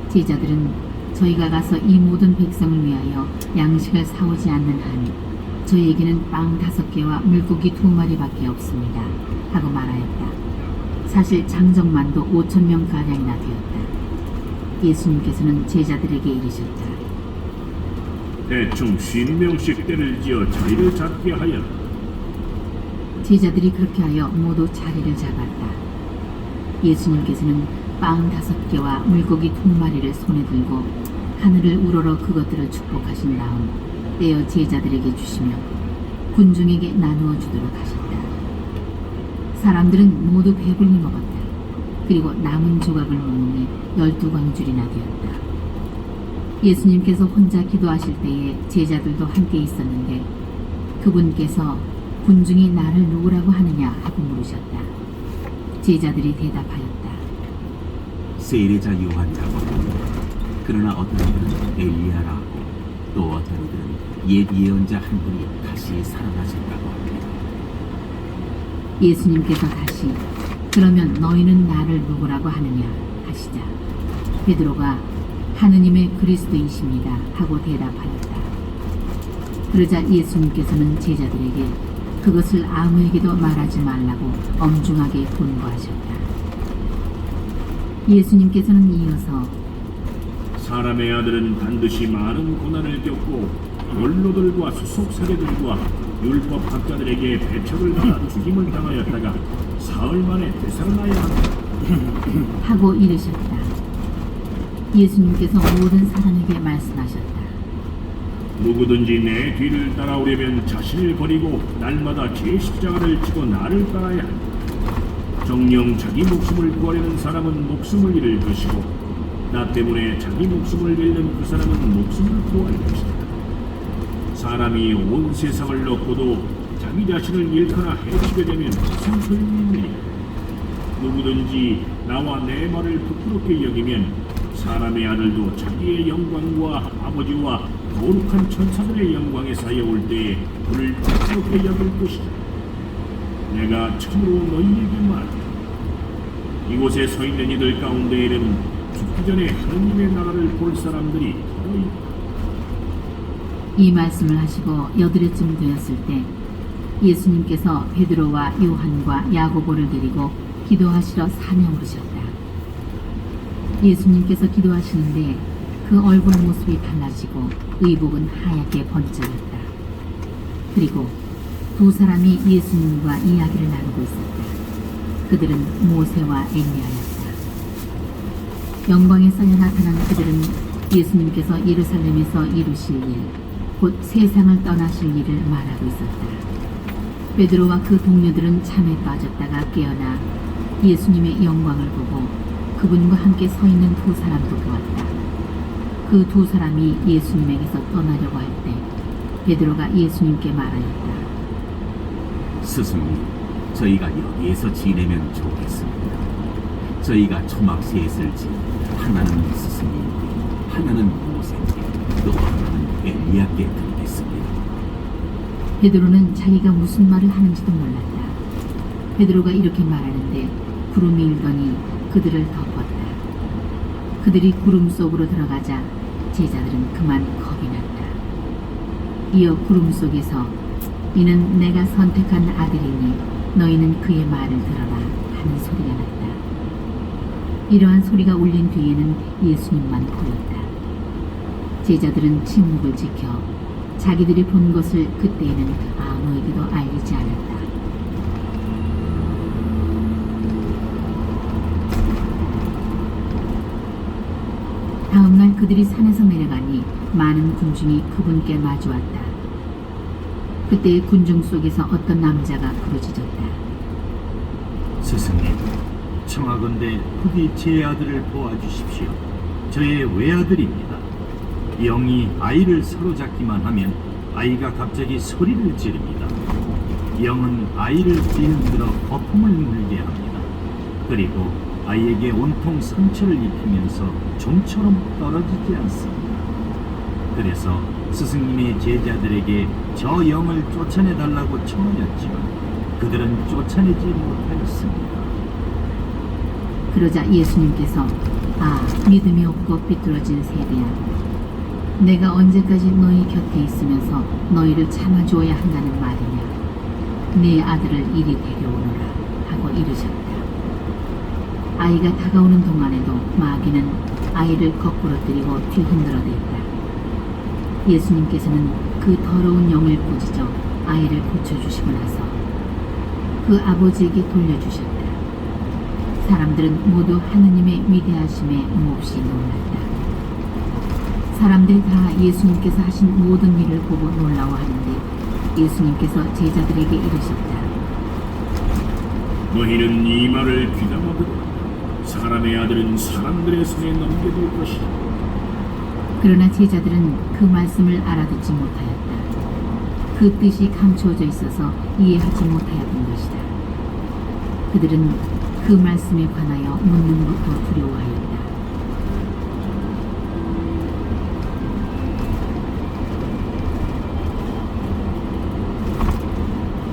제자들은 저희가 가서 이 모든 백성을 위하여 양식을 사오지 않는 한 저희에게는 빵 5개와 물고기 2마리밖에 없습니다 하고 말하였다. 사실 장정만도 5,000명 가량이나 되었다. 예수님께서는 제자들에게 이르셨다. 대충 50명씩 때를 지어 자리를 잡게 하여 제자들이 그렇게 하여 모두 자리를 잡았다. 예수님께서는 빵 5개와 물고기 2마리를 손에 들고 하늘을 우러러 그것들을 축복하신 다음 떼어 제자들에게 주시며 군중에게 나누어 주도록 하셨다. 사람들은 모두 배불리 먹었다. 그리고 남은 조각을 먹으니 12광줄이나 되었다. 예수님께서 혼자 기도하실 때에 제자들도 함께 있었는데 그분께서 군중이 나를 누구라고 하느냐 하고 물으셨다. 제자들이 대답하였다. 세례자 요한이라고 합니다. 그러나 어떤 이들은 엘리야라 하고 또 어떤 이들은 옛 예언자 한 분이 다시 살아나셨다고 합니다. 예수님께서 다시 그러면 너희는 나를 누구라고 하느냐 하시자 베드로가 하느님의 그리스도이십니다 하고 대답하였다. 그러자 예수님께서는 제자들에게 그것을 아무에게도 말하지 말라고 엄중하게 권고하셨다. 예수님께서는 이어서 사람의 아들은 반드시 많은 고난을 겪고 원로들과 수석사제들과 율법학자들에게 배척을 받아 죽임을 당하였다가 사흘 만에 되살아나야 한다 하고 이르셨다. 예수님께서 모든 사람에게 말씀하셨다. 누구든지 내 뒤를 따라오려면 자신을 버리고 날마다 제 십자가를 지고 나를 따라야 한다. 정녕 자기 목숨을 구하려는 사람은 목숨을 잃을 것이고 나 때문에 자기 목숨을 잃는 그 사람은 목숨을 구할 것이다. 사람이 온 세상을 얻고도 자기 자신을 잃거나 해치게 되면 무슨 소용이 있느냐. 누구든지 나와 내 말을 부끄럽게 여기면 사람의 아들도 자기의 영광과 아버지와 거룩한 천사들의 영광에 사여올 때에 그를 부끄럽게 여길 것이다. 내가 참으로 너희에게 말한다. 이곳에 서 있는 이들 가운데에는 죽기 전에 하느님의 나라를 볼 사람들이 더 있다. 이 말씀을 하시고 여드레쯤 되었을 때 예수님께서 베드로와 요한과 야고보를 데리고 기도하시러 산에 오르셨다. 예수님께서 기도하시는데 그 얼굴 모습이 달라지고 의복은 하얗게 번쩍였다. 그리고 두 사람이 예수님과 이야기를 나누고 있었다. 그들은 모세와 엘리야였다. 영광에 쌓여 나타난 그들은 예수님께서 예루살렘에서 이루실 일, 곧 세상을 떠나실 일을 말하고 있었다. 베드로와 그 동료들은 잠에 빠졌다가 깨어나 예수님의 영광을 보고 그분과 함께 서 있는 두 사람도 보았다. 그 두 사람이 예수님에게서 떠나려고 할 때 베드로가 예수님께 말하였다. 스승님, 저희가 여기에서 지내면 좋겠습니다. 저희가 초막 셋을 지어 하나는 스승님께, 하나는 모세께, 또 하나는 엘리야께 드리겠습니다. 베드로는 자기가 무슨 말을 하는지도 몰랐다. 베드로가 이렇게 말하는데 구름이 일더니 그들을 덮었다. 그들이 구름 속으로 들어가자 제자들은 그만 겁이 났다. 이어 구름 속에서 이는 내가 선택한 아들이니 너희는 그의 말을 들어라 하는 소리가 났다. 이러한 소리가 울린 뒤에는 예수님만 보였다. 제자들은 침묵을 지켜 자기들이 본 것을 그때에는 아무에게도 알리지 않았다. 다음날 그들이 산에서 내려가니 많은 군중이 그분께 마주왔다. 그때 군중 속에서 어떤 남자가 부르짖었다. 스승님, 청하건대 부디 제 아들을 도와주십시오. 저의 외아들입니다. 영이 아이를 사로잡기만 하면 아이가 갑자기 소리를 지릅니다. 영은 아이를 뒤흔들어 거품을 물게 합니다. 그리고 아이에게 온통 상처를 입히면서 좀처럼 떨어지지 않습니다. 그래서 스승님의 제자들에게 저 영을 쫓아내달라고 청하였지만 그들은 쫓아내지 못하였습니다. 그러자 예수님께서 믿음이 없고 삐뚤어진 세대야, 내가 언제까지 너희 곁에 있으면서 너희를 참아주어야 한다는 말이냐. 네 아들을 이리 데려오너라 하고 이르셨다. 아이가 다가오는 동안에도 마귀는 아이를 거꾸로 들이고 뒤흔들어댔다. 예수님께서는 그 더러운 영을 꾸짖어 아이를 고쳐주시고 나서 그 아버지에게 돌려주셨다. 사람들은 모두 하느님의 위대하심에 몹시 놀랐다. 사람들이 다 예수님께서 하신 모든 일을 보고 놀라워하는데 예수님께서 제자들에게 이르셨다. 너희는 이 말을 귀담아들어. 사람의 아들은 사람들의 손에 넘겨질 것이다. 그러나 제자들은 그 말씀을 알아듣지 못하였다. 그 뜻이 감추어져 있어서 이해하지 못하였던 것이다. 그들은 그 말씀에 관하여 묻는 것도 두려워하였다.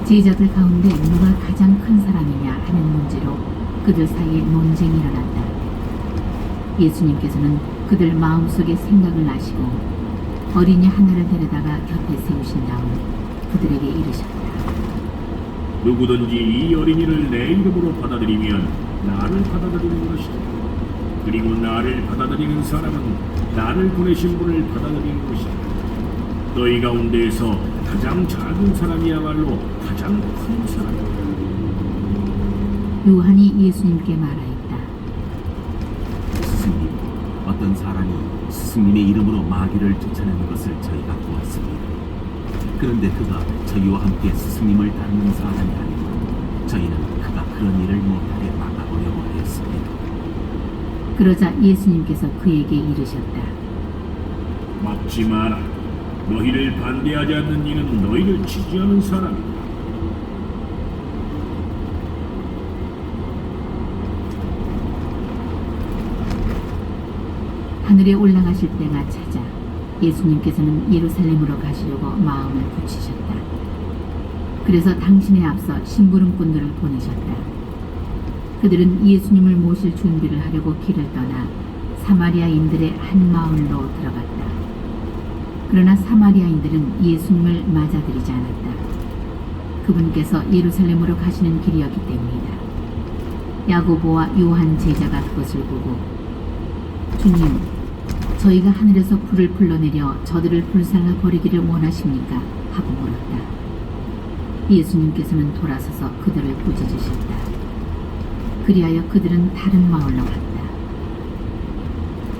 제자들 가운데 누가 가장 큰 사람이냐 하는 문제로 그들 사이에 논쟁이 일어났다. 예수님께서는 그들 마음속의 생각을 아시고 어린이 하나를 데려다가 곁에 세우신 다음 그들에게 이르셨다. 누구든지 이 어린이를 내 이름으로 받아들이면 나를 받아들이는 것이다. 그리고 나를 받아들이는 사람은 나를 보내신 분을 받아들이는 것이다. 너희 가운데에서 가장 작은 사람이야말로 가장 큰 사람이다. 요한이 예수님께 말하였다. 스승님, 어떤 사람이 스승님의 이름으로 마귀를 쫓아내는 것을 저희가 보았습니다. 그런데 그가 저희와 함께 스승님을 따르는 사람이 아니고 저희는 그가 그런 일을 못하게 막아보려고 하였습니다. 그러자 예수님께서 그에게 이르셨다. 막지 마라. 너희를 반대하지 않는 이는 너희를 지지하는 사람이다. 하늘에 올라가실 때가 차자 예수님께서는 예루살렘으로 가시려고 마음을 굳히셨다. 그래서 당신에 앞서 심부름꾼들을 보내셨다. 그들은 예수님을 모실 준비를 하려고 길을 떠나 사마리아인들의 한 마을로 들어갔다. 그러나 사마리아인들은 예수님을 맞아들이지 않았다. 그분께서 예루살렘으로 가시는 길이었기 때문이다. 야고보와 요한 제자가 그것을 보고 주님, 저희가 하늘에서 불을 불러내려 저들을 불살라 버리기를 원하십니까? 하고 물었다. 예수님께서는 돌아서서 그들을 꾸짖으셨다. 그리하여 그들은 다른 마을로 갔다.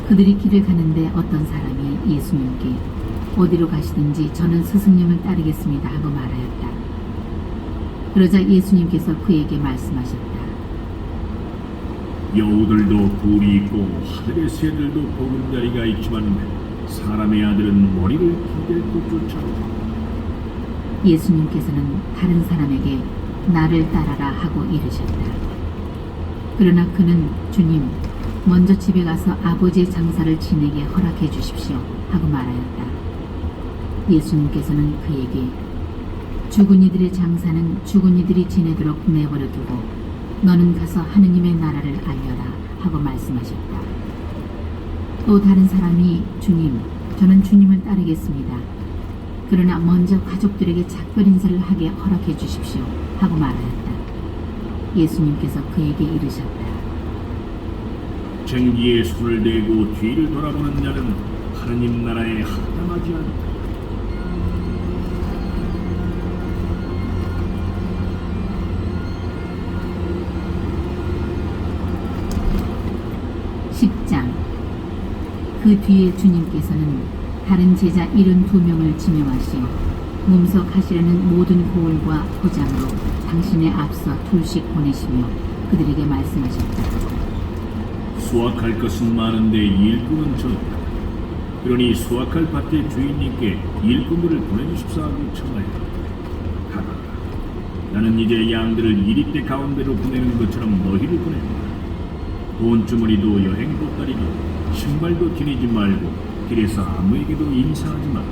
그들이 길을 가는데 어떤 사람이 예수님께 어디로 가시든지 저는 스승님을 따르겠습니다 하고 말하였다. 그러자 예수님께서 그에게 말씀하셨다. 여우들도 굴이 있고 하늘의 새들도 보금자리가 있지만 사람의 아들은 머리를 기댈 곳조차 없다. 예수님께서는 다른 사람에게 나를 따라라 하고 이르셨다. 그러나 그는 주님, 먼저 집에 가서 아버지의 장사를 지내게 허락해 주십시오 하고 말하였다. 예수님께서는 그에게 죽은 이들의 장사는 죽은 이들이 지내도록 내버려 두고 너는 가서 하느님의 나라를 알려라 하고 말씀하셨다. 또 다른 사람이 주님, 저는 주님을 따르겠습니다. 그러나 먼저 가족들에게 작별 인사를 하게 허락해 주십시오 하고 말하였다. 예수님께서 그에게 이르셨다. 쟁기에 손을 대고 뒤를 돌아보는 자는 하느님 나라에 합당하지 않다. 10장. 그 뒤에 주님께서는 다른 제자 72명을 지명하시어 몸서 가시려는 모든 고을과 고장으로 당신의 앞서 둘씩 보내시며 그들에게 말씀하셨다. 수확할 것은 많은데 일꾼은 적다. 그러니 수확할 밭의 주인님께 일꾼들을 보내주십사 하고 청하였다. 가라. 나는 이제 양들을 이리대 가운데로 보내는 것처럼 너희를 보낸다. 돈주머니도 여행 보따리도 신발도 지니지 말고 길에서 아무에게도 인사하지 마라.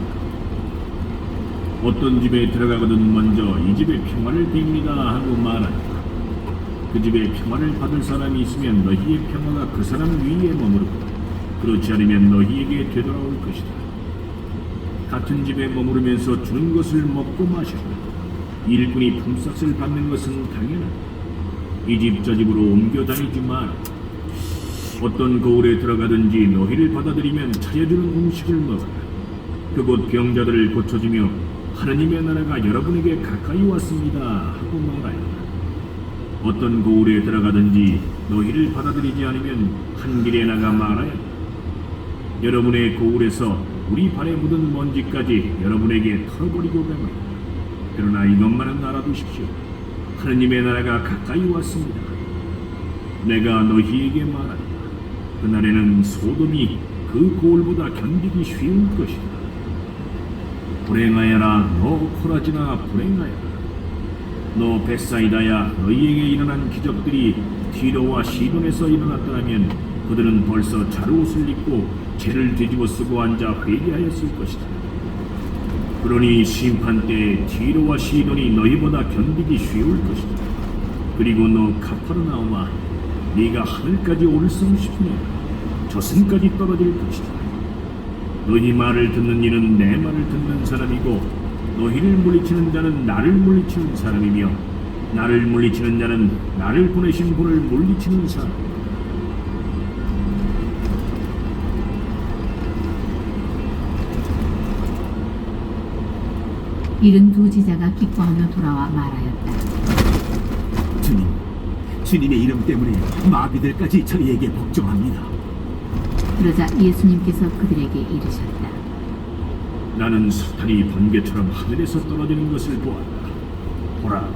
어떤 집에 들어가거든 먼저 이 집에 평화를 빕니다 하고 말한다. 그 집에 평화를 받을 사람이 있으면 너희의 평화가 그 사람 위에 머무르고 그렇지 않으면 너희에게 되돌아올 것이다. 같은 집에 머무르면서 주는 것을 먹고 마시고 일꾼이 품삯을 받는 것은 당연하다. 이 집 저 집으로 옮겨 다니지 마라. 어떤 거울에 들어가든지 너희를 받아들이면 차려주는 음식을 먹어라. 그곳 병자들을 고쳐주며 하느님의 나라가 여러분에게 가까이 왔습니다 하고 말하여라. 어떤 고울에 들어가든지 너희를 받아들이지 않으면 한 길에 나가 말하여라. 여러분의 고울에서 우리 발에 묻은 먼지까지 여러분에게 털어버리고 갑니다. 그러나 이것만은 알아두십시오. 하느님의 나라가 가까이 왔습니다. 내가 너희에게 말한다. 그날에는 소돔이 그 고울보다 견디기 쉬울 것이다. 불행하여라 너 코라지나 불행하여라. 너 벳사이다야 너희에게 일어난 기적들이 티로와 시돈에서 일어났더라면 그들은 벌써 자루옷을 입고 죄를 뒤집어 쓰고 앉아 회개하였을 것이다. 그러니 심판 때에 티로와 시돈이 너희보다 견디기 쉬울 것이다. 그리고 너 카퍼르나움아 네가 하늘까지 올성 싶으면 저승까지 떨어질 것이다. 너희 말을 듣는 이는 내 말을 듣는 사람이고 너희를 물리치는 자는 나를 물리치는 사람이며 나를 물리치는 자는 나를 보내신 분을 물리치는 사람. 이른 두 제자가 기뻐하며 돌아와 말하였다. 주님, 주님의 이름 때문에 마귀들까지 저희에게 복종합니다. 그러자 예수님께서 그들에게 이르셨다. 나는 사탄이 번개처럼 하늘에서 떨어지는 것을 보았다. 보라,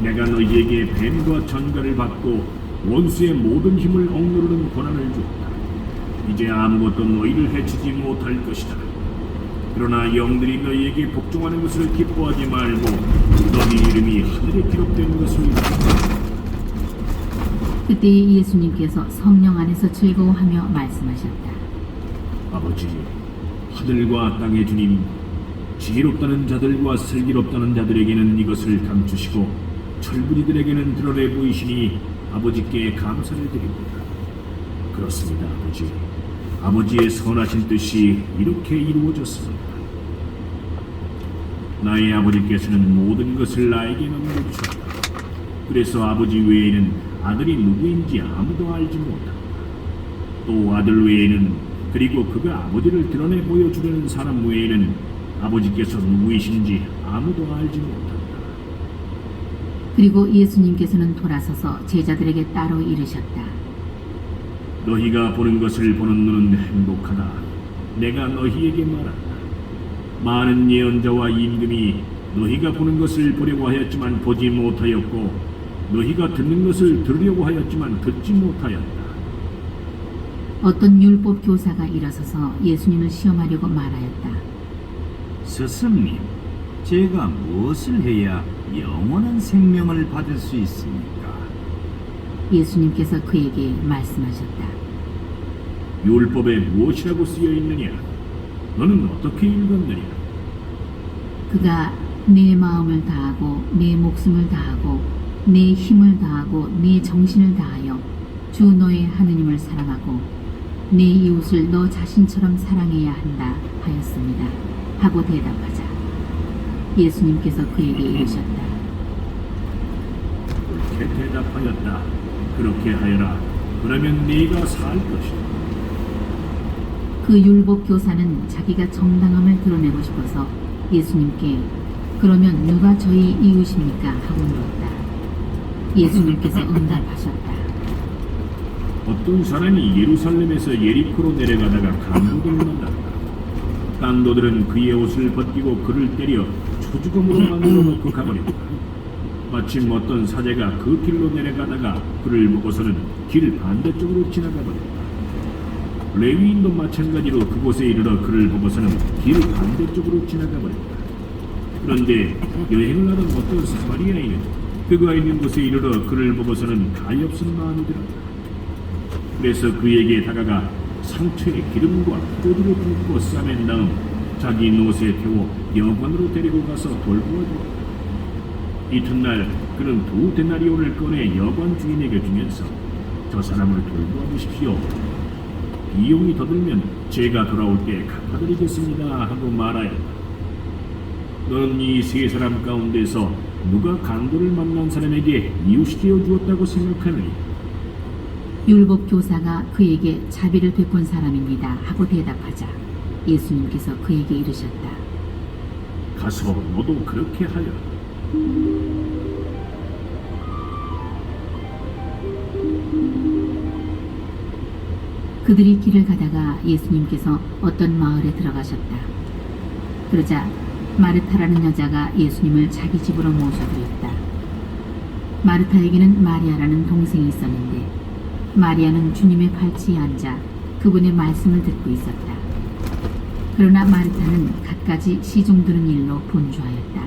내가 너희에게 뱀과 전갈을 받고 원수의 모든 힘을 억누르는 권한을 주었다. 이제 아무것도 너희를 해치지 못할 것이다. 그러나 영들이 너희에게 복종하는 것을 기뻐하지 말고 너희 이름이 하늘에 기록된 것을 기뻐하라. 그때 예수님께서 성령 안에서 즐거워하며 말씀하셨다. 아버지, 하늘과 땅의 주님, 지혜롭다는 자들과 슬기롭다는 자들에게는 이것을 감추시고 철부지들에게는 드러내 보이시니 아버지께 감사를 드립니다. 그렇습니다, 아버지. 아버지의 선하신 뜻이 이렇게 이루어졌습니다. 나의 아버지께서는 모든 것을 나에게 넘겨주셨다. 그래서 아버지 외에는 아들이 누구인지 아무도 알지 못한다. 또 아들 외에는 그리고 그가 아버지를 드러내 보여주려는 사람 외에는 아버지께서 누구이신지 아무도 알지 못한다. 그리고 예수님께서는 돌아서서 제자들에게 따로 이르셨다. 너희가 보는 것을 보는 눈은 행복하다. 내가 너희에게 말한다. 많은 예언자와 임금이 너희가 보는 것을 보려고 하였지만 보지 못하였고 너희가 듣는 것을 들으려고 하였지만 듣지 못하였다. 어떤 율법 교사가 일어서서 예수님을 시험하려고 말하였다. 스승님, 제가 무엇을 해야 영원한 생명을 받을 수 있습니까? 예수님께서 그에게 말씀하셨다. 율법에 무엇이라고 쓰여 있느냐? 너는 어떻게 읽었느냐? 그가 내 마음을 다하고 내 목숨을 다하고 내 힘을 다하고 내 정신을 다하여 주 너의 하느님을 사랑하고 내 이웃을 너 자신처럼 사랑해야 한다 하였습니다. 하고 대답하자 예수님께서 그에게 이르셨다. 그렇게 대답하였다. 그렇게 하여라. 그러면 네가 살 것이다. 그 율법 교사는 자기가 정당함을 드러내고 싶어서 예수님께 그러면 누가 저희 이웃입니까? 하고 물었다. 예수님께서 응답하셨다. 어떤 사람이 예루살렘에서 예리코로 내려가다가 강도들을 만났다. 강도들은 그의 옷을 벗기고 그를 때려 초주검으로 만들어 놓고 가버렸다. 마침 어떤 사제가 그 길로 내려가다가 그를 보고서는 길 반대쪽으로 지나가 버렸다. 레위인도 마찬가지로 그곳에 이르러 그를 보고서는 길 반대쪽으로 지나가 버렸다. 그런데 여행을 하던 어떤 사마리아인은 그가 있는 곳에 이르러 그를 보고서는 가엾은 마음이 들었다. 그래서 그에게 다가가 상처에 기름과 포도를 붓고 싸맨 다음 자기 옷에 태워 여관으로 데리고 가서 돌보아주었다. 이튿날 그는 2데나리온을 꺼내 여관 주인에게 주면서 저 사람을 돌보아 주십시오. 비용이 더 들면 제가 돌아올 때 갚아드리겠습니다 하고 말하였다. 너는 이 세 사람 가운데서 누가 강도를 만난 사람에게 이웃이 되어 주었다고 생각하느냐? 율법 교사가 그에게 자비를 베푼 사람입니다. 하고 대답하자 예수님께서 그에게 이르셨다. 가서 너도 그렇게 하여라. 그들이 길을 가다가 예수님께서 어떤 마을에 들어가셨다. 그러자 마르타라는 여자가 예수님을 자기 집으로 모셔드렸다. 마르타에게는 마리아라는 동생이 있었는데 마리아는 주님의 발치에 앉아 그분의 말씀을 듣고 있었다. 그러나 마르타는 갖가지 시중 드는 일로 분주하였다.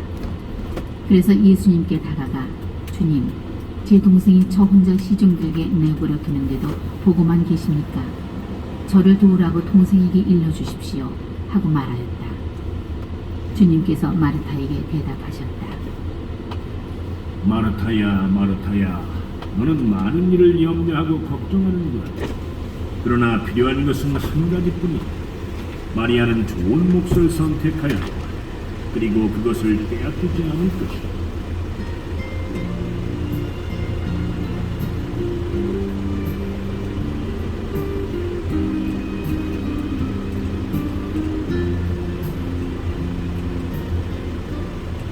그래서 예수님께 다가가 주님, 제 동생이 저 혼자 시중 들게 내버려 두는데도 보고만 계십니까? 저를 도우라고 동생에게 일러주십시오 하고 말하였다. 주님께서 마르타에게 대답하셨다. 마르타야, 마르타야, 너는 많은 일을 염려하고 걱정하는구나. 그러나 필요한 것은 한 가지뿐이다. 마리아는 좋은 몫을 선택하였다. 그리고 그것을 빼앗기지 않을 것이다.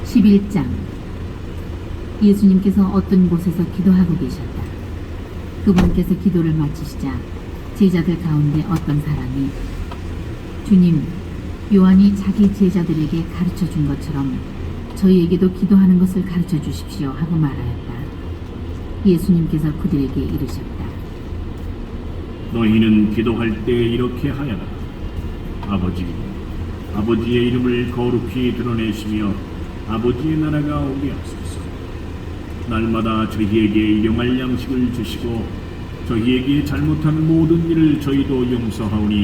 (11장) 예수님께서 어떤 곳에서 기도하고 계셨다. 그분께서 기도를 마치시자 제자들 가운데 어떤 사람이 주님, 요한이 자기 제자들에게 가르쳐 준 것처럼 저희에게도 기도하는 것을 가르쳐 주십시오 하고 말하였다. 예수님께서 그들에게 이르셨다. 너희는 기도할 때 이렇게 하여라. 아버지, 아버지의 이름을 거룩히 드러내시며 아버지의 나라가 오게 하소서. 날마다 저희에게 일용할 양식을 주시고 저희에게 잘못한 모든 일을 저희도 용서하오니